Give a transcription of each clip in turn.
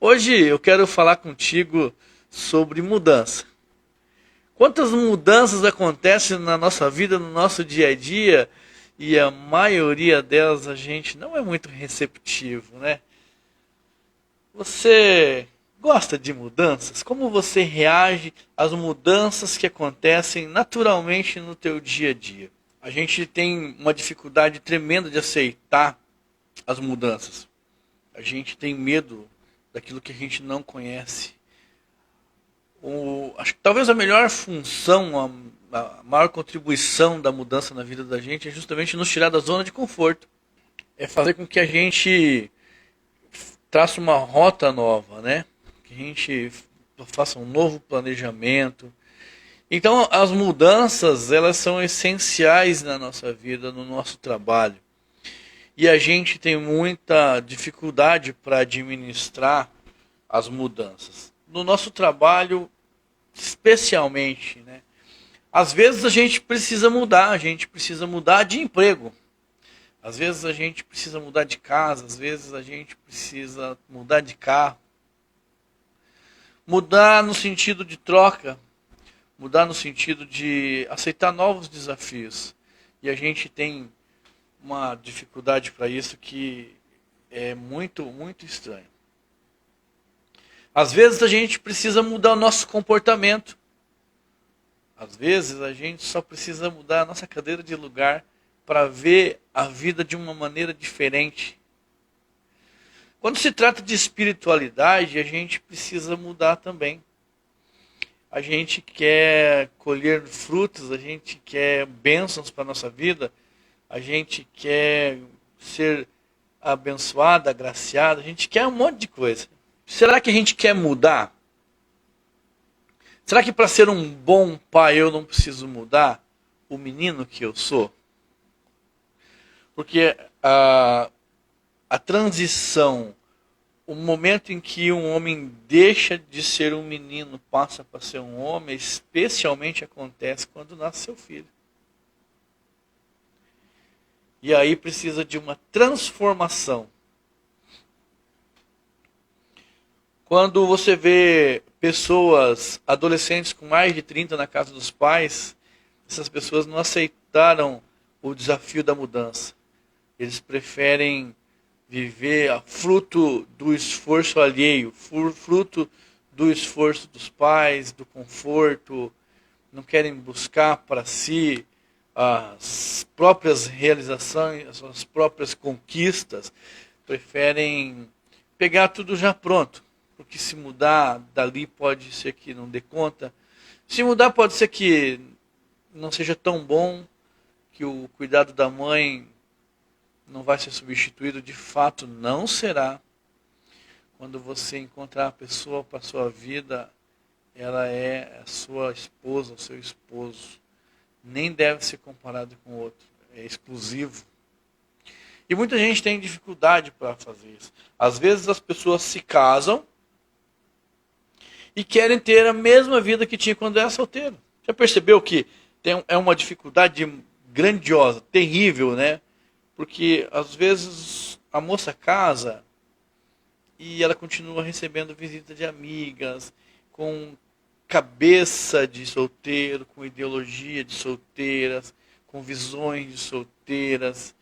Hoje eu quero falar contigo sobre mudança. Quantas mudanças acontecem na nossa vida, no nosso dia a dia, e a maioria delas a gente não é muito receptivo, né? Você gosta de mudanças? Como você reage às mudanças que acontecem naturalmente no teu dia a dia? A gente tem uma dificuldade tremenda de aceitar as mudanças. A gente tem medo daquilo que a gente não conhece. Acho que talvez a melhor função, a maior contribuição da mudança na vida da gente é justamente nos tirar da zona de conforto. É fazer com que a gente trace uma rota nova, né? Que a gente faça um novo planejamento. Então, as mudanças, elas são essenciais na nossa vida, no nosso trabalho. E a gente tem muita dificuldade para administrar as mudanças. No nosso trabalho, especialmente, né? Às vezes a gente precisa mudar, a gente precisa mudar de emprego. Às vezes a gente precisa mudar de casa, às vezes a gente precisa mudar de carro. Mudar no sentido de troca, mudar no sentido de aceitar novos desafios. E a gente tem uma dificuldade para isso que é muito, muito estranho. Às vezes a gente precisa mudar o nosso comportamento. Às vezes a gente só precisa mudar a nossa cadeira de lugar para ver a vida de uma maneira diferente. Quando se trata de espiritualidade, a gente precisa mudar também. A gente quer colher frutos, a gente quer bênçãos para a nossa vida, a gente quer ser abençoado, agraciado, a gente quer um monte de coisa. Será que a gente quer mudar? Será que para ser um bom pai eu não preciso mudar o menino que eu sou? Porque a transição, o momento em que um homem deixa de ser um menino, passa para ser um homem, especialmente acontece quando nasce seu filho. E aí precisa de uma transformação. Quando você vê pessoas, adolescentes com mais de 30 na casa dos pais, essas pessoas não aceitaram o desafio da mudança. Eles preferem viver fruto do esforço alheio, fruto do esforço dos pais, do conforto, não querem buscar para si as próprias realizações, as próprias conquistas, preferem pegar tudo já pronto. Porque se mudar dali pode ser que não dê conta. Se mudar pode ser que não seja tão bom, que o cuidado da mãe não vai ser substituído. De fato, não será. Quando você encontrar a pessoa para a sua vida, ela é a sua esposa, o seu esposo. Nem deve ser comparado com outro. É exclusivo. E muita gente tem dificuldade para fazer isso. Às vezes as pessoas se casam e querem ter a mesma vida que tinha quando era solteiro. Já percebeu que é uma dificuldade grandiosa, terrível, né? Porque às vezes a moça casa e ela continua recebendo visita de amigas, com cabeça de solteiro, com ideologia de solteiras, com visões de solteiras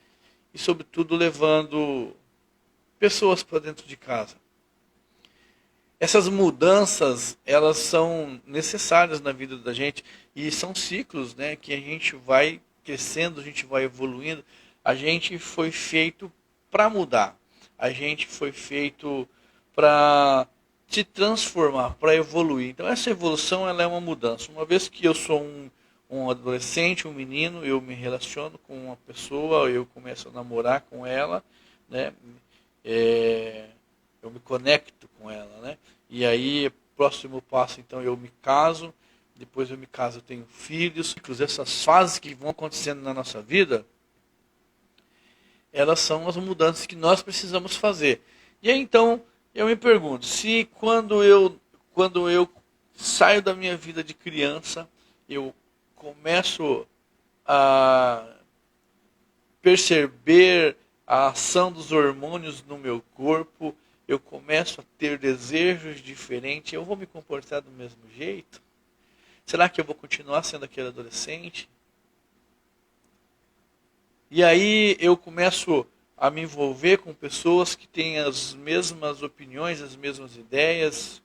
e, sobretudo, levando pessoas para dentro de casa. Essas mudanças, elas são necessárias na vida da gente e são ciclos, né, que a gente vai crescendo, a gente vai evoluindo. A gente foi feito para mudar. A gente foi feito para se transformar, para evoluir. Então essa evolução, ela é uma mudança. Uma vez que eu sou um adolescente, um menino, eu me relaciono com uma pessoa, eu começo a namorar com ela, né? Eu me conecto com ela, né? E aí, próximo passo, então, eu me caso, depois eu me caso, eu tenho filhos. Essas fases que vão acontecendo na nossa vida, elas são as mudanças que nós precisamos fazer. E aí, então, eu me pergunto, se quando eu saio da minha vida de criança, eu começo a perceber a ação dos hormônios no meu corpo, eu começo a ter desejos diferentes, eu vou me comportar do mesmo jeito? Será que eu vou continuar sendo aquele adolescente? E aí eu começo a me envolver com pessoas que têm as mesmas opiniões, as mesmas ideias.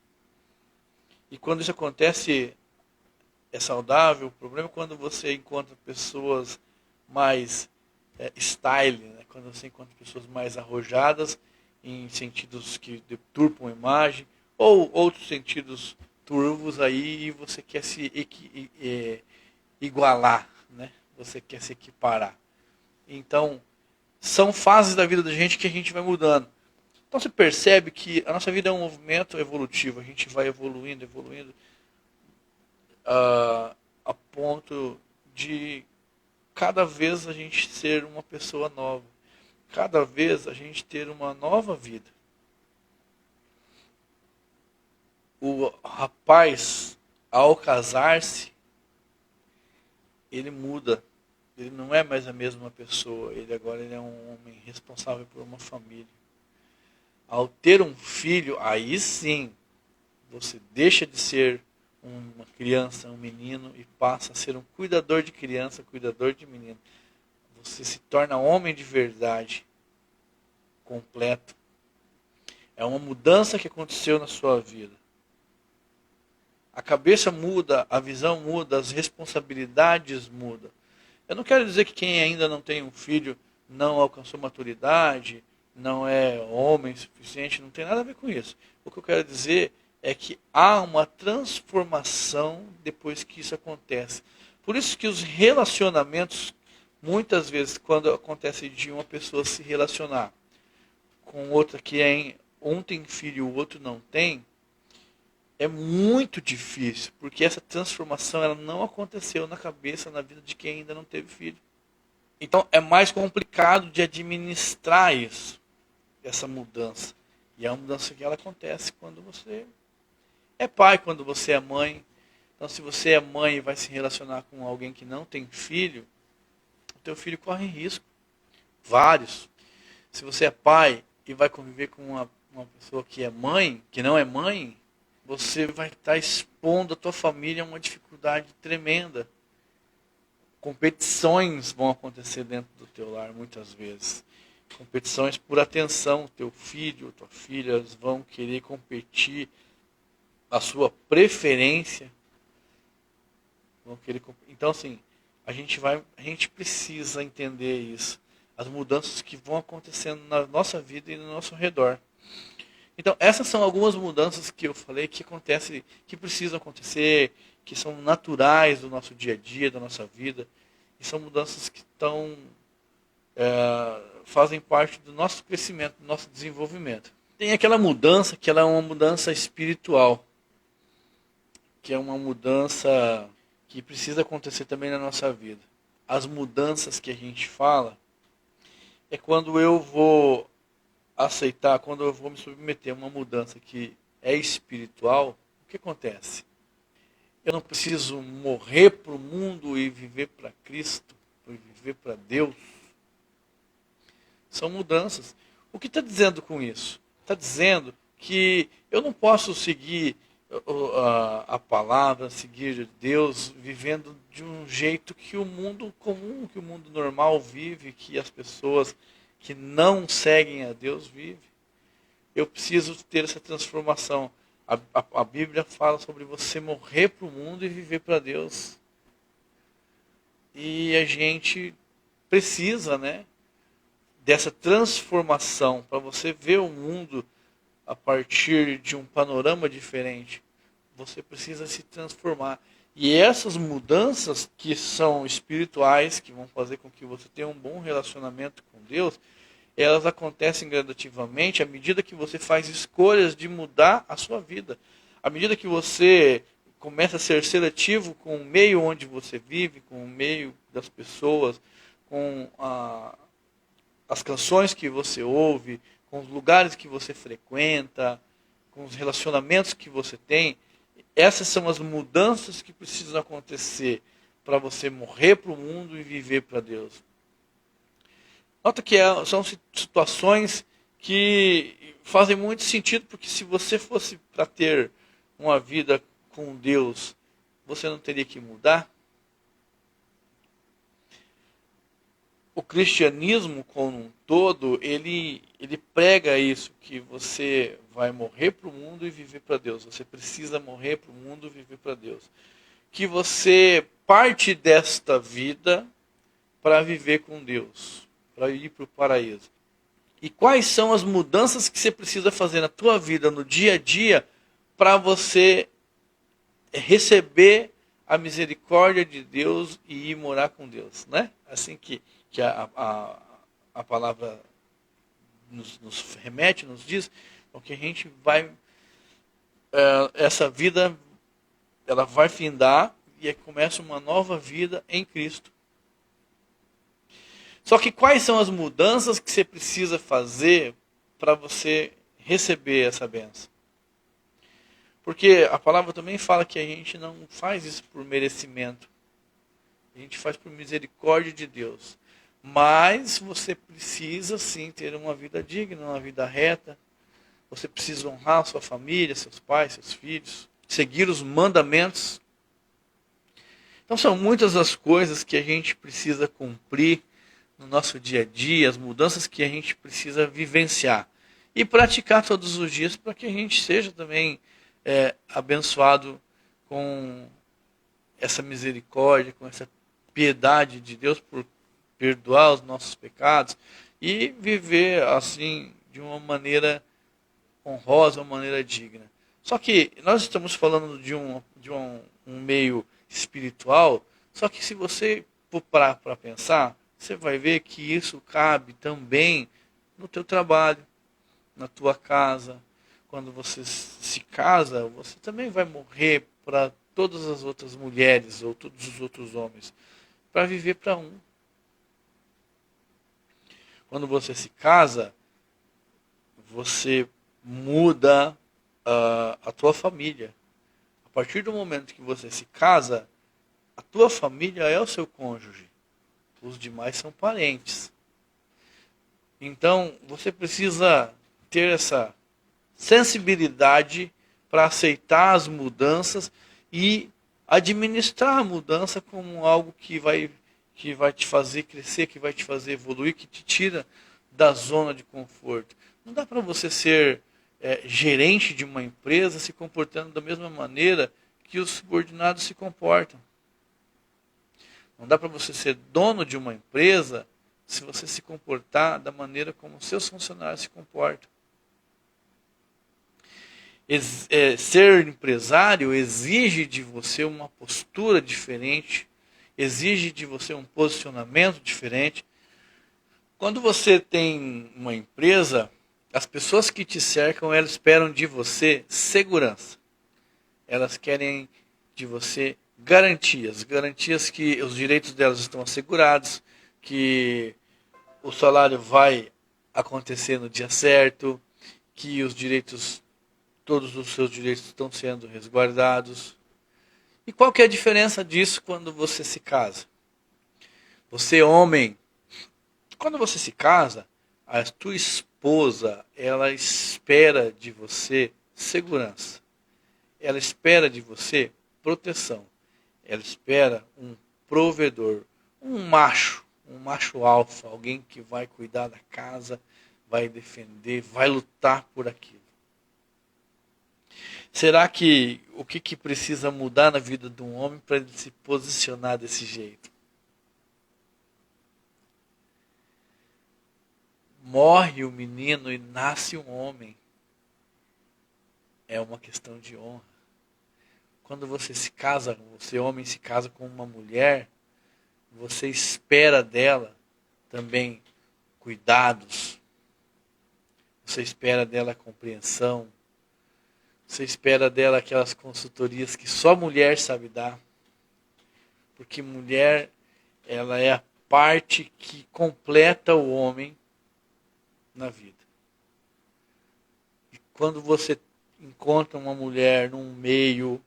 E quando isso acontece, é saudável. O problema é quando você encontra pessoas mais style, né? Quando você encontra pessoas mais arrojadas, em sentidos que deturpam a imagem, ou outros sentidos turvos aí, e você quer se igualar, né? Você quer se equiparar. Então, são fases da vida da gente que a gente vai mudando. Então você percebe que a nossa vida é um movimento evolutivo, a gente vai evoluindo, a ponto de cada vez a gente ser uma pessoa nova. Cada vez a gente ter uma nova vida. O rapaz, ao casar-se, ele muda. Ele não é mais a mesma pessoa. Ele é um homem responsável por uma família. Ao ter um filho, aí sim, você deixa de ser uma criança, um menino, e passa a ser um cuidador de criança, cuidador de menino. Você se torna homem de verdade, completo. É uma mudança que aconteceu na sua vida. A cabeça muda, a visão muda, as responsabilidades mudam. Eu não quero dizer que quem ainda não tem um filho não alcançou maturidade, não é homem suficiente, não tem nada a ver com isso. O que eu quero dizer é que há uma transformação depois que isso acontece. Por isso que os relacionamentos, muitas vezes, quando acontece de uma pessoa se relacionar com outra que um tem filho e o outro não tem, é muito difícil, porque essa transformação ela não aconteceu na cabeça, na vida de quem ainda não teve filho. Então é mais complicado de administrar isso, essa mudança. E é uma mudança que ela acontece quando você é pai, quando você é mãe. Então se você é mãe e vai se relacionar com alguém que não tem filho, o teu filho corre risco. Vários. Se você é pai e vai conviver com uma pessoa que é mãe, que não é mãe, você vai estar expondo a tua família a uma dificuldade tremenda. Competições vão acontecer dentro do teu lar muitas vezes. Competições por atenção. Teu filho, tua filha vão querer competir a sua preferência. Então assim, a gente precisa entender isso. As mudanças que vão acontecendo na nossa vida e no nosso redor. Então, essas são algumas mudanças que eu falei que acontecem, que precisam acontecer, que são naturais do nosso dia a dia, da nossa vida. E são mudanças que fazem parte do nosso crescimento, do nosso desenvolvimento. Tem aquela mudança que ela é uma mudança espiritual, que é uma mudança que precisa acontecer também na nossa vida. As mudanças que a gente fala é quando eu vou aceitar, quando eu vou me submeter a uma mudança que é espiritual. O que acontece? Eu não preciso morrer para o mundo e viver para Cristo, e viver para Deus. São mudanças. O que está dizendo com isso? Está dizendo que eu não posso seguir a palavra, seguir Deus, vivendo de um jeito que o mundo comum, que o mundo normal vive, que as pessoas que não seguem a Deus vivem. Eu preciso ter essa transformação. A Bíblia fala sobre você morrer para o mundo e viver para Deus. E a gente precisa, né, dessa transformação para você ver o mundo a partir de um panorama diferente. Você precisa se transformar. E essas mudanças que são espirituais, que vão fazer com que você tenha um bom relacionamento com Deus, elas acontecem gradativamente à medida que você faz escolhas de mudar a sua vida. À medida que você começa a ser seletivo com o meio onde você vive, com o meio das pessoas, com as canções que você ouve, com os lugares que você frequenta, com os relacionamentos que você tem. Essas são as mudanças que precisam acontecer para você morrer para o mundo e viver para Deus. Nota que são situações que fazem muito sentido, porque se você fosse para ter uma vida com Deus, você não teria que mudar. O cristianismo como um todo, ele prega isso, que você vai morrer para o mundo e viver para Deus. Você precisa morrer para o mundo e viver para Deus. Que você parte desta vida para viver com Deus, para ir para o paraíso. E quais são as mudanças que você precisa fazer na tua vida, no dia a dia, para você receber a misericórdia de Deus e ir morar com Deus, né? Assim que a palavra nos remete, nos diz, porque a gente vai, essa vida, ela vai findar e aí começa uma nova vida em Cristo. Só que quais são as mudanças que você precisa fazer para você receber essa bênção? Porque a palavra também fala que a gente não faz isso por merecimento. A gente faz por misericórdia de Deus. Mas você precisa sim ter uma vida digna, uma vida reta. Você precisa honrar sua família, seus pais, seus filhos. Seguir os mandamentos. Então são muitas as coisas que a gente precisa cumprir no nosso dia a dia, as mudanças que a gente precisa vivenciar. E praticar todos os dias para que a gente seja também abençoado com essa misericórdia, com essa piedade de Deus por perdoar os nossos pecados e viver assim de uma maneira honrosa, uma maneira digna. Só que nós estamos falando de um meio espiritual, só que se você for parar para pensar, você vai ver que isso cabe também no teu trabalho, na tua casa. Quando você se casa, você também vai morrer para todas as outras mulheres ou todos os outros homens, para viver para um. Quando você se casa, você muda a tua família. A partir do momento que você se casa, a tua família é o seu cônjuge. Os demais são parentes. Então, você precisa ter essa sensibilidade para aceitar as mudanças e administrar a mudança como algo que vai te fazer crescer, que vai te fazer evoluir, que te tira da zona de conforto. Não dá para você ser gerente de uma empresa se comportando da mesma maneira que os subordinados se comportam. Não dá para você ser dono de uma empresa se você se comportar da maneira como seus funcionários se comportam. Ser empresário exige de você uma postura diferente, exige de você um posicionamento diferente. Quando você tem uma empresa, as pessoas que te cercam, elas esperam de você segurança. Elas querem de você garantias que os direitos delas estão assegurados, que o salário vai acontecer no dia certo, que todos os seus direitos estão sendo resguardados. E qual que é a diferença disso quando você se casa? Você, homem, quando você se casa, a tua esposa, ela espera de você segurança. Ela espera de você proteção. Ela espera um provedor, um macho alfa, alguém que vai cuidar da casa, vai defender, vai lutar por aquilo. Será que o que precisa mudar na vida de um homem para ele se posicionar desse jeito? Morre o menino e nasce um homem. É uma questão de honra. Quando você se casa, você homem se casa com uma mulher, você espera dela também cuidados. Você espera dela compreensão. Você espera dela aquelas consultorias que só mulher sabe dar. Porque mulher, ela é a parte que completa o homem na vida. E quando você encontra uma mulher num meio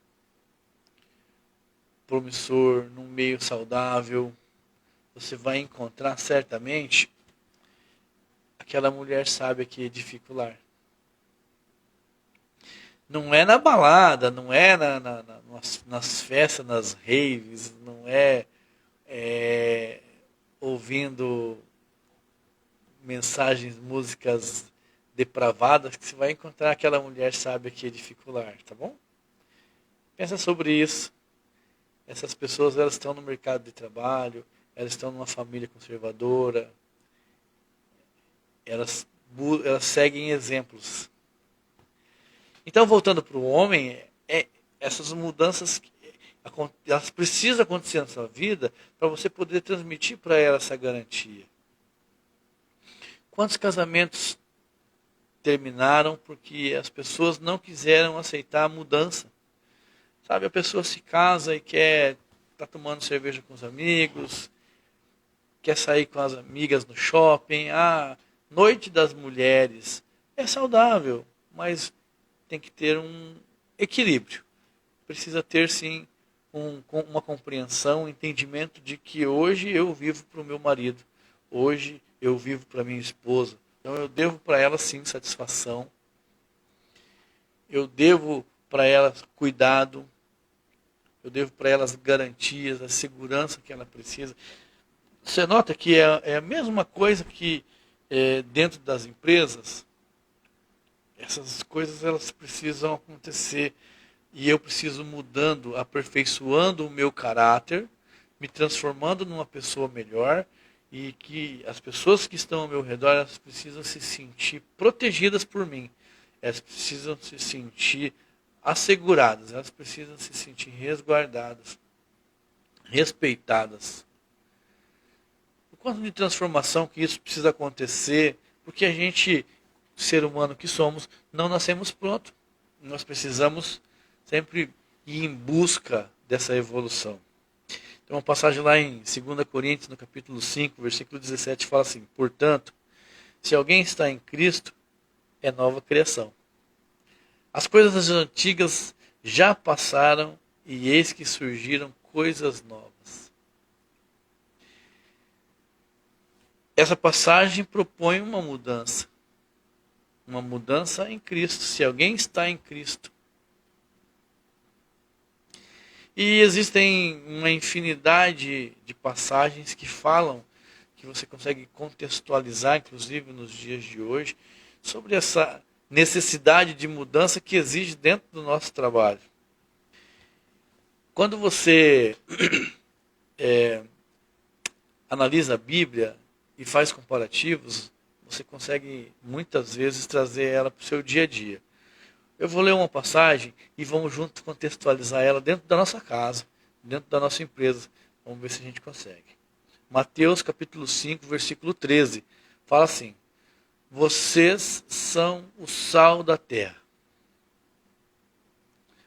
promissor, num meio saudável, você vai encontrar certamente aquela mulher sábia que edifica o lar. Não é na balada, não é nas festas, nas raves, não é ouvindo mensagens, músicas depravadas que você vai encontrar aquela mulher sábia que edifica o lar, tá bom? Pensa sobre isso. Essas pessoas, elas estão no mercado de trabalho, elas estão numa família conservadora, elas seguem exemplos. Então, voltando para o homem, essas mudanças, elas precisam acontecer na sua vida para você poder transmitir para ela essa garantia. Quantos casamentos terminaram porque as pessoas não quiseram aceitar a mudança? Sabe, a pessoa se casa e quer estar tomando cerveja com os amigos, quer sair com as amigas no shopping. Noite das mulheres é saudável, mas tem que ter um equilíbrio. Precisa ter, sim, uma compreensão, um entendimento de que hoje eu vivo para o meu marido, hoje eu vivo para minha esposa. Então eu devo para ela, sim, satisfação. Eu devo para ela cuidado. Eu devo para ela as garantias, a segurança que ela precisa. Você nota que é a mesma coisa que dentro das empresas. Essas coisas, elas precisam acontecer. E eu preciso mudando, aperfeiçoando o meu caráter, me transformando numa pessoa melhor. E que as pessoas que estão ao meu redor, elas precisam se sentir protegidas por mim. Elas precisam se sentir asseguradas, elas precisam se sentir resguardadas, respeitadas. O quanto de transformação que isso precisa acontecer, porque a gente, ser humano que somos, não nascemos pronto. Nós precisamos sempre ir em busca dessa evolução. Então, uma passagem lá em 2 Coríntios, no capítulo 5, versículo 17, fala assim: portanto, se alguém está em Cristo, é nova criação. As coisas antigas já passaram e eis que surgiram coisas novas. Essa passagem propõe uma mudança em Cristo, se alguém está em Cristo. E existem uma infinidade de passagens que falam, que você consegue contextualizar, inclusive nos dias de hoje, sobre essa necessidade de mudança que existe dentro do nosso trabalho. Quando você analisa a Bíblia e faz comparativos, você consegue muitas vezes trazer ela para o seu dia a dia. Eu vou ler uma passagem e vamos juntos contextualizar ela dentro da nossa casa, dentro da nossa empresa. Vamos ver se a gente consegue. Mateus capítulo 5, versículo 13, fala assim: vocês são o sal da terra.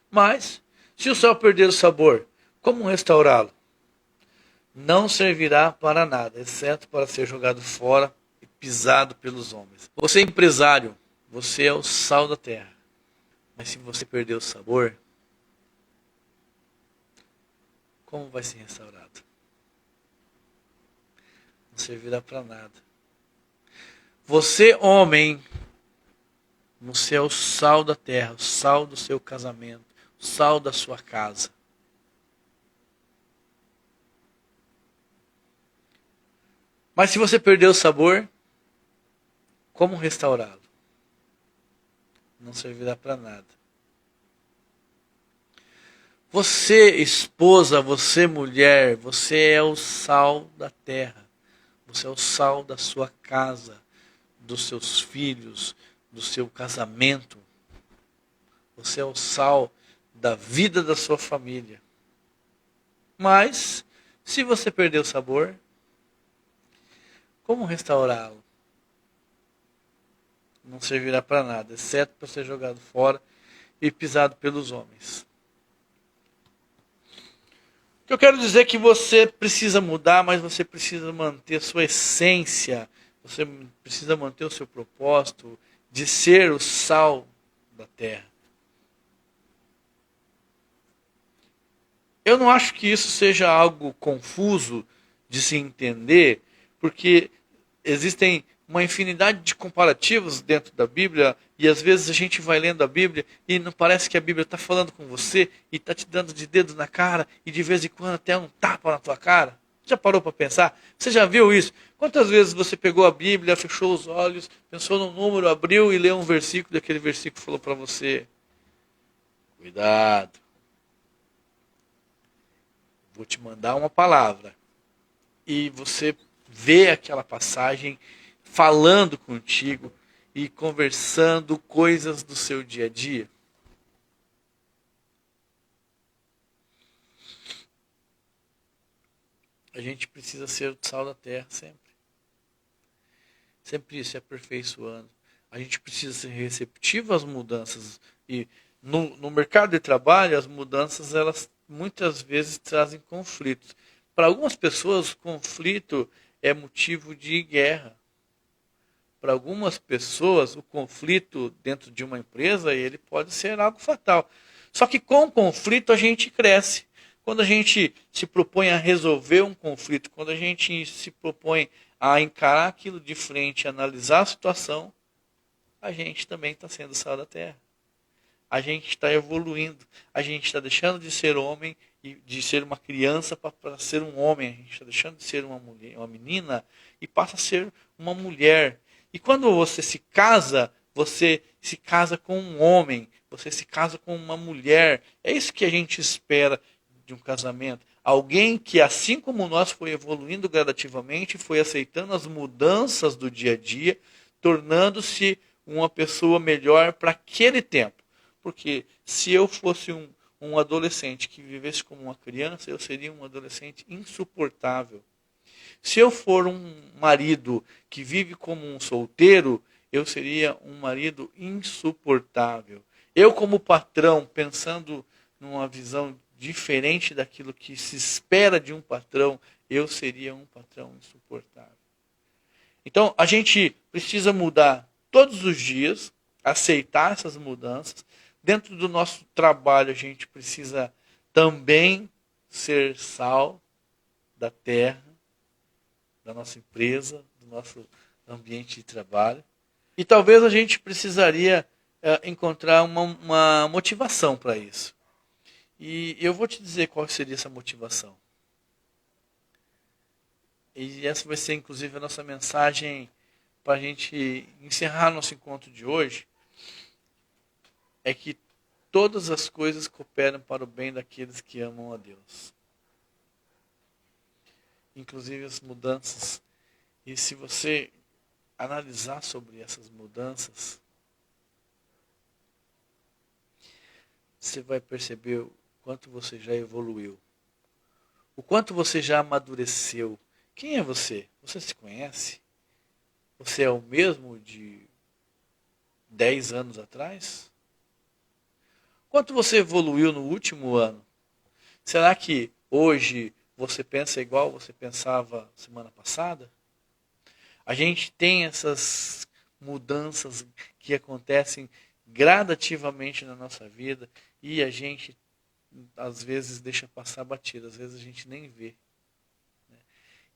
Mas, se o sal perder o sabor, como restaurá-lo? Não servirá para nada, exceto para ser jogado fora e pisado pelos homens. Você é empresário, você é o sal da terra. Mas se você perder o sabor, como vai ser restaurado? Não servirá para nada. Você, homem, você é o sal da terra, o sal do seu casamento, o sal da sua casa. Mas se você perder o sabor, como restaurá-lo? Não servirá para nada. Você, esposa, você, mulher, você é o sal da terra. Você é o sal da sua casa, dos seus filhos, do seu casamento. Você é o sal da vida da sua família. Mas, se você perder o sabor, como restaurá-lo? Não servirá para nada, exceto para ser jogado fora e pisado pelos homens. O que eu quero dizer é que você precisa mudar, mas você precisa manter a sua essência, você precisa manter o seu propósito de ser o sal da terra. Eu não acho que isso seja algo confuso de se entender, porque existem uma infinidade de comparativos dentro da Bíblia, e às vezes a gente vai lendo a Bíblia e não parece que a Bíblia está falando com você e está te dando de dedo na cara e de vez em quando até um tapa na tua cara. Já parou para pensar? Você já viu isso? Quantas vezes você pegou a Bíblia, fechou os olhos, pensou no número, abriu e leu um versículo e aquele versículo falou para você: cuidado, vou te mandar uma palavra. E você vê aquela passagem falando contigo e conversando coisas do seu dia a dia. A gente precisa ser o sal da terra sempre. Sempre se aperfeiçoando. A gente precisa ser receptivo às mudanças. E no mercado de trabalho, as mudanças, elas muitas vezes trazem conflitos. Para algumas pessoas, conflito é motivo de guerra. Para algumas pessoas, o conflito dentro de uma empresa, ele pode ser algo fatal. Só que com o conflito a gente cresce. Quando a gente se propõe a resolver um conflito, quando a gente se propõe a encarar aquilo de frente, analisar a situação, a gente também está sendo sal da terra. A gente está evoluindo. A gente está deixando de ser homem e de ser uma criança para ser um homem. A gente está deixando de ser uma mulher, uma menina e passa a ser uma mulher. E quando você se casa com um homem, você se casa com uma mulher. É isso que a gente espera de um casamento. Alguém que, assim como nós, foi evoluindo gradativamente, foi aceitando as mudanças do dia a dia, tornando-se uma pessoa melhor para aquele tempo. Porque se eu fosse um adolescente que vivesse como uma criança, eu seria um adolescente insuportável. Se eu for um marido que vive como um solteiro, eu seria um marido insuportável. Eu, como patrão, pensando numa visão diferente daquilo que se espera de um patrão, eu seria um patrão insuportável. Então, a gente precisa mudar todos os dias, aceitar essas mudanças. Dentro do nosso trabalho, a gente precisa também ser sal da terra, da nossa empresa, do nosso ambiente de trabalho. E talvez a gente precisaria encontrar uma motivação para isso. E eu vou te dizer qual seria essa motivação. E essa vai ser, inclusive, a nossa mensagem para a gente encerrar nosso encontro de hoje. É que todas as coisas cooperam para o bem daqueles que amam a Deus. Inclusive as mudanças. E se você analisar sobre essas mudanças, você vai perceber o quanto você já evoluiu. O quanto você já amadureceu. Quem é você? Você se conhece? Você é o mesmo de 10 anos atrás? Quanto você evoluiu no último ano? Será que hoje você pensa igual você pensava semana passada? A gente tem essas mudanças que acontecem gradativamente na nossa vida e a gente às vezes deixa passar batido, às vezes a gente nem vê.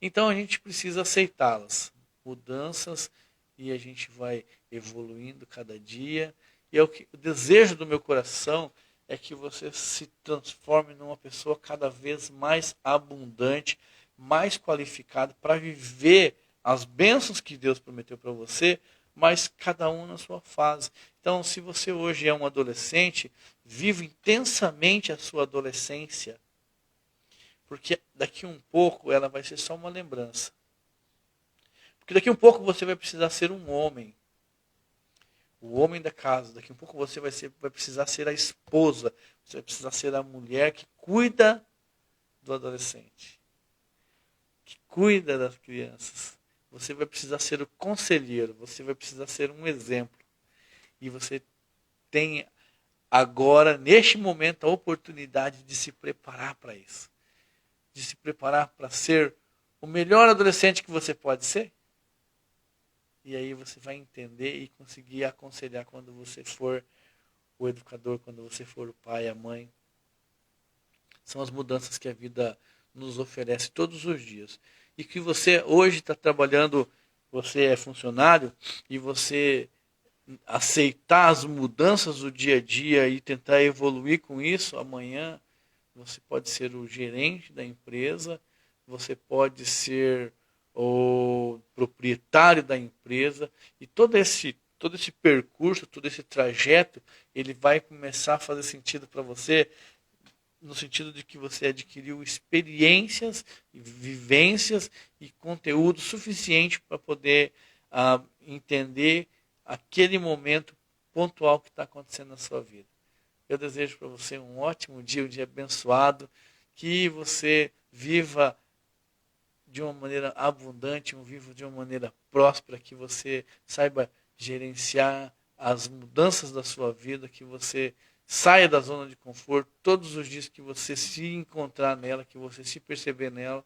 Então a gente precisa aceitá-las, mudanças, e a gente vai evoluindo cada dia. E o desejo do meu coração é que você se transforme numa pessoa cada vez mais abundante, mais qualificada para viver as bênçãos que Deus prometeu para você, mas cada um na sua fase. Então, se você hoje é um adolescente, viva intensamente a sua adolescência, porque daqui um pouco ela vai ser só uma lembrança. Porque daqui um pouco você vai precisar ser um homem. O homem da casa. Daqui um pouco você vai precisar ser a esposa. Você vai precisar ser a mulher que cuida do adolescente. Que cuida das crianças. Você vai precisar ser o conselheiro. Você vai precisar ser um exemplo. E você tem agora, neste momento, a oportunidade de se preparar para isso. De se preparar para ser o melhor adolescente que você pode ser. E aí você vai entender e conseguir aconselhar quando você for o educador, quando você for o pai, a mãe. São as mudanças que a vida nos oferece todos os dias. E que você hoje está trabalhando você é funcionário e você aceitar as mudanças do dia a dia e tentar evoluir com isso, amanhã você pode ser o gerente da empresa, você pode ser o proprietário da empresa, e todo esse percurso, todo esse trajeto, ele vai começar a fazer sentido para você, no sentido de que você adquiriu experiências, vivências e conteúdo suficiente para poder entender aquele momento pontual que está acontecendo na sua vida. Eu desejo para você um ótimo dia, um dia abençoado, que você viva de uma maneira abundante, viva de uma maneira próspera, que você saiba gerenciar as mudanças da sua vida, que você saia da zona de conforto todos os dias que você se encontrar nela, que você se perceber nela,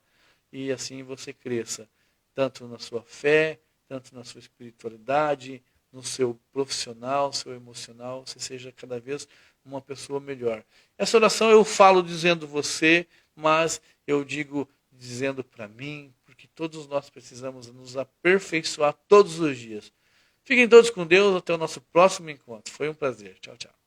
e assim você cresça, tanto na sua fé, tanto na sua espiritualidade, no seu profissional, seu emocional, você seja cada vez uma pessoa melhor. Essa oração eu falo dizendo você, mas eu digo dizendo para mim, porque todos nós precisamos nos aperfeiçoar todos os dias. Fiquem todos com Deus, até o nosso próximo encontro. Foi um prazer. Tchau, tchau.